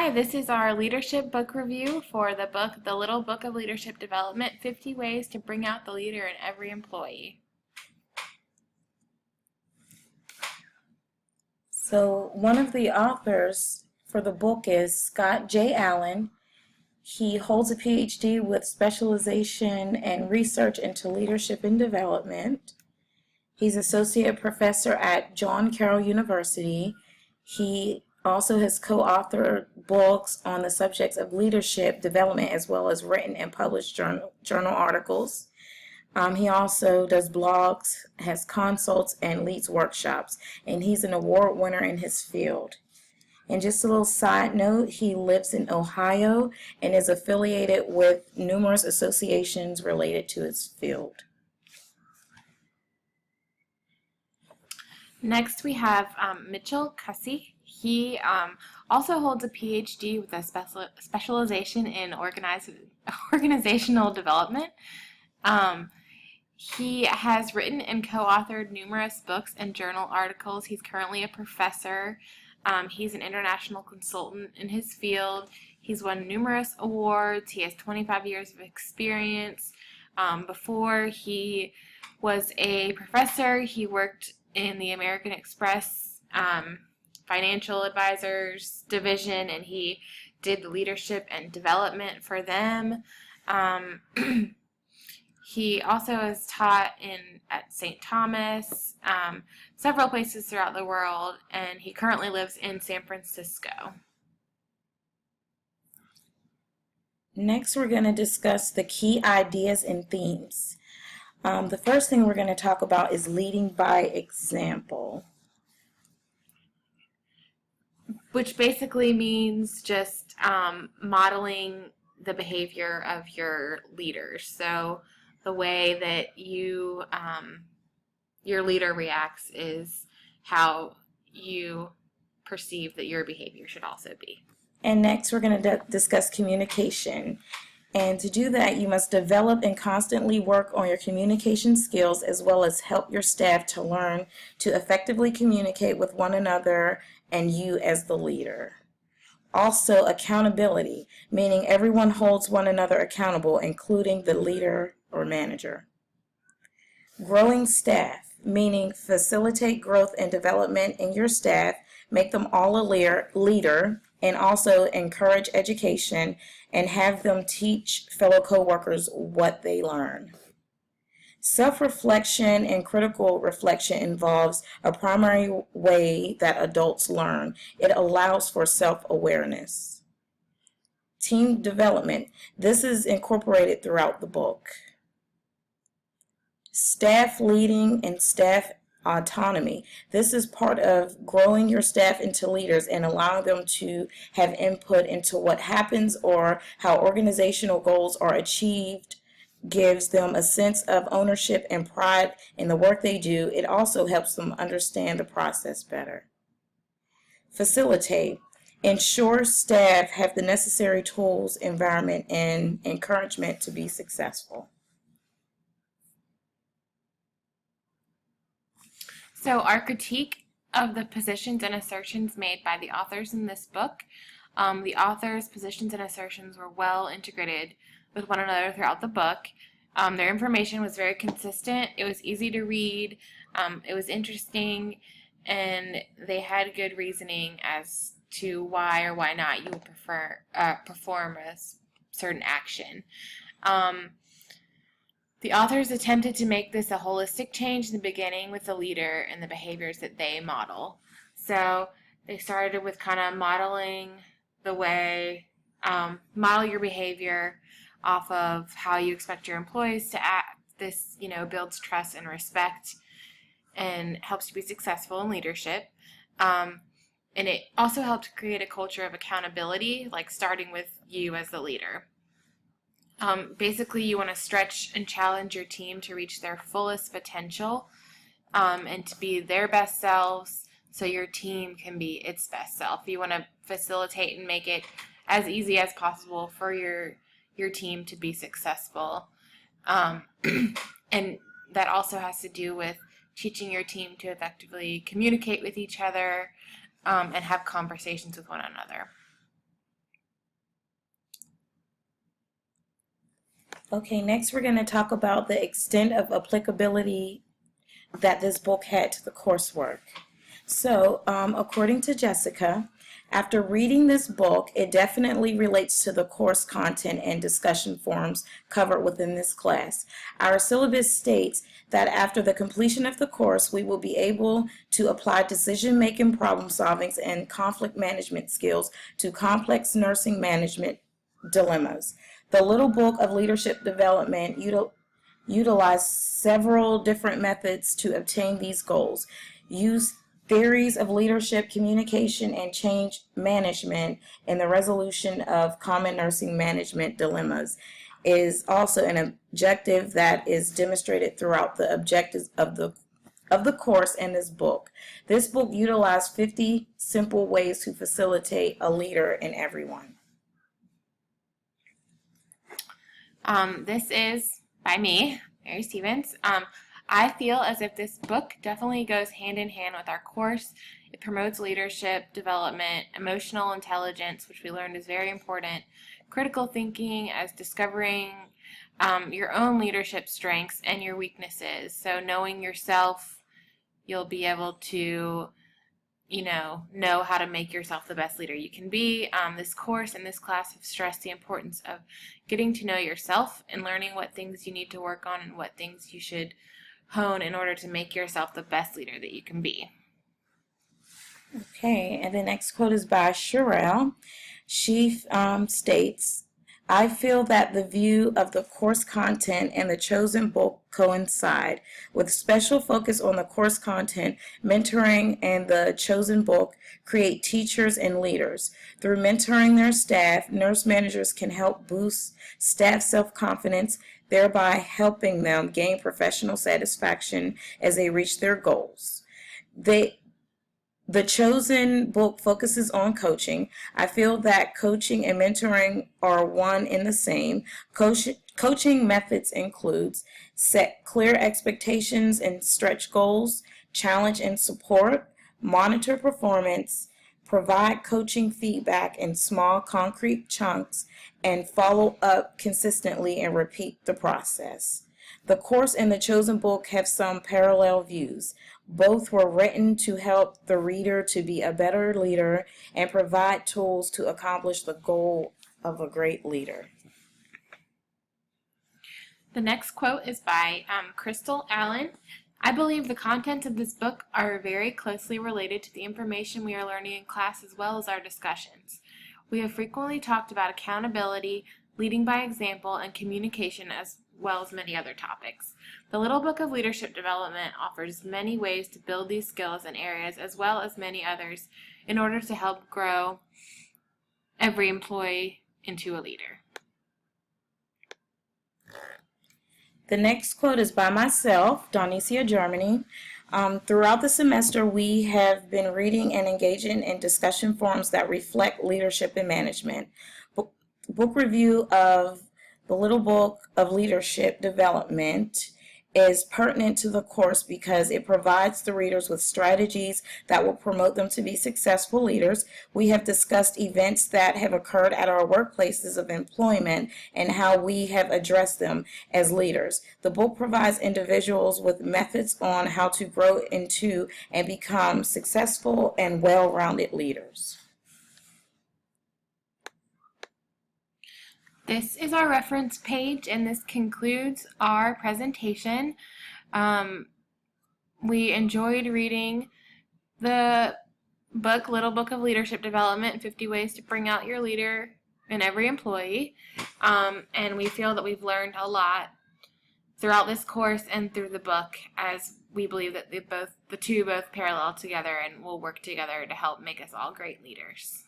Hi, this is our leadership book review for the book, The Little Book of Leadership Development, 50 Ways to Bring Out the Leader in Every Employee. So one of the authors for the book is Scott J. Allen. He holds a PhD with specialization and research into leadership and development. He's associate professor at John Carroll University. He also has co-authored books on the subjects of leadership development as well as written and published journal articles. He also does blogs, has consults, and leads workshops, and he's an award winner in his field. And just a little side note, he lives in Ohio and is affiliated with numerous associations related to his field. Next, we have Mitchell Cussy. He also holds a PhD with a specialization in organizational development. He has written and co-authored numerous books and journal articles. He's currently a professor. He's an international consultant in his field. He's won numerous awards. He has 25 years of experience. Before he was a professor, he worked in the American Express Financial Advisors division, and he did the leadership and development for them. He also has taught at St. Thomas, several places throughout the world, and he currently lives in San Francisco. Next, we're going to discuss the key ideas and themes. The first thing we're going to talk about is leading by example, which basically means just modeling the behavior of your leaders. So the way that your leader reacts is how you perceive that your behavior should also be. And next, we're going to discuss communication. And to do that, you must develop and constantly work on your communication skills as well as help your staff to learn to effectively communicate with one another and you as the leader. Also, accountability, meaning everyone holds one another accountable, including the leader or manager. Growing staff, meaning facilitate growth and development in your staff, make them all a leader, and also encourage education and have them teach fellow coworkers what they learn. Self-reflection and critical reflection involves a primary way that adults learn. It allows for self-awareness. Team development. This is incorporated throughout the book. Staff leading and staff autonomy. This is part of growing your staff into leaders and allowing them to have input into what happens or how organizational goals are achieved. Gives them a sense of ownership and pride in the work they do. It also helps them understand the process better. Facilitate. Ensure staff have the necessary tools, environment, and encouragement to be successful. So our critique of the positions and assertions made by the authors in this book, the authors' positions and assertions were well integrated with one another throughout the book. Their information was very consistent. It was easy to read. It was interesting, and they had good reasoning as to why or why not you would perform a certain action. The authors attempted to make this a holistic change in the beginning with the leader and the behaviors that they model. So they started with kind of modeling the way, model your behavior off of how you expect your employees to act. This, builds trust and respect and helps you be successful in leadership. And it also helped create a culture of accountability, like starting with you as the leader. Basically, you want to stretch and challenge your team to reach their fullest potential and to be their best selves so your team can be its best self. You want to facilitate and make it as easy as possible for your team to be successful. And that also has to do with teaching your team to effectively communicate with each other and have conversations with one another. Okay, next we're going to talk about the extent of applicability that this book had to the coursework. So, according to Jessica, after reading this book, it definitely relates to the course content and discussion forums covered within this class. Our syllabus states that after the completion of the course, we will be able to apply decision-making, problem solving, and conflict management skills to complex nursing management dilemmas. The Little Book of Leadership Development utilize several different methods to obtain these goals. Use theories of leadership, communication, and change management in the resolution of common nursing management dilemmas is also an objective that is demonstrated throughout the objectives of the course in this book. This book utilized 50 simple ways to facilitate a leader in everyone. This is by me, Mary Stevens. I feel as if this book definitely goes hand in hand with our course. It promotes leadership development, emotional intelligence, which we learned is very important, critical thinking as discovering your own leadership strengths and your weaknesses. So knowing yourself, you'll be able to know how to make yourself the best leader you can be. This course and this class have stressed the importance of getting to know yourself and learning what things you need to work on and what things you should hone in order to make yourself the best leader that you can be. Okay, and the next quote is by Sherelle. She states, I feel that the view of the course content and the chosen book coincide, with special focus on the course content. Mentoring and the chosen book create teachers and leaders. Through mentoring their staff, nurse managers can help boost staff self-confidence, thereby helping them gain professional satisfaction as they reach their goals. The chosen book focuses on coaching. I feel that coaching and mentoring are one and the same. Coaching methods includes set clear expectations and stretch goals, challenge and support, monitor performance, provide coaching feedback in small concrete chunks, and follow up consistently and repeat the process. The course and the chosen book have some parallel views. Both were written to help the reader to be a better leader and provide tools to accomplish the goal of a great leader. The next quote is by Crystal Allen. I believe the contents of this book are very closely related to the information we are learning in class as well as our discussions. We have frequently talked about accountability, leading by example, and communication as well as many other topics. The Little Book of Leadership Development offers many ways to build these skills and areas as well as many others in order to help grow every employee into a leader. The next quote is by myself, Donicia Germany. Throughout the semester, we have been reading and engaging in discussion forums that reflect leadership and management. Book review of The Little Book of Leadership Development is pertinent to the course because it provides the readers with strategies that will promote them to be successful leaders. We have discussed events that have occurred at our workplaces of employment and how we have addressed them as leaders. The book provides individuals with methods on how to grow into and become successful and well-rounded leaders. This is our reference page, and this concludes our presentation. We enjoyed reading the book, Little Book of Leadership Development, 50 Ways to Bring Out Your Leader in Every Employee. And we feel that we've learned a lot throughout this course and through the book, as we believe that the two both parallel together and will work together to help make us all great leaders.